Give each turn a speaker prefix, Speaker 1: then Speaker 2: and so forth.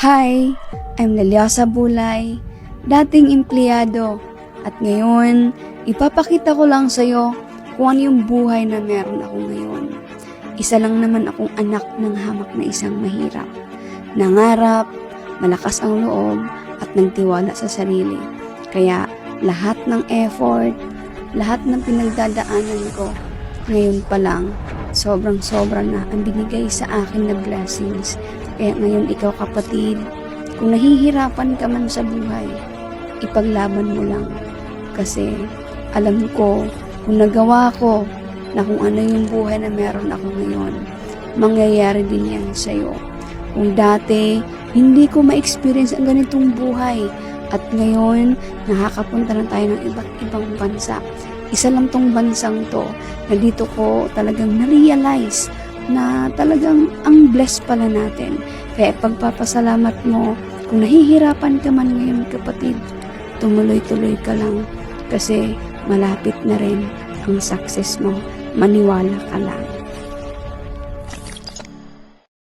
Speaker 1: Hi, I'm Leliosa Bulay, dating empleyado. At ngayon, ipapakita ko lang sa'yo kung ano yung buhay na meron ako ngayon. Isa lang naman akong anak ng hamak na isang mahirap. Nangarap, malakas ang loob, at nagtiwala sa sarili. Kaya lahat ng effort, lahat ng pinagdadaanan ko, ngayon pa lang, sobrang-sobra na ang binigay sa akin na blessings. Kaya ngayon ikaw kapatid, kung nahihirapan ka man sa buhay, ipaglaban mo lang. Kasi alam ko, kung nagawa ko na kung ano yung buhay na meron ako ngayon, mangyayari din yan sa'yo. Kung dati, hindi ko ma-experience ang ganitong buhay, at ngayon, nakakapunta na tayo ng iba't ibang bansa. Isa lang tong bansang to, na dito ko talagang na-realize na talagang ang blessed pala natin. Kaya pagpapasalamat mo, kung nahihirapan ka man ngayon kapatid, tumuloy-tuloy ka lang kasi malapit na rin ang success mo. Maniwala ka lang.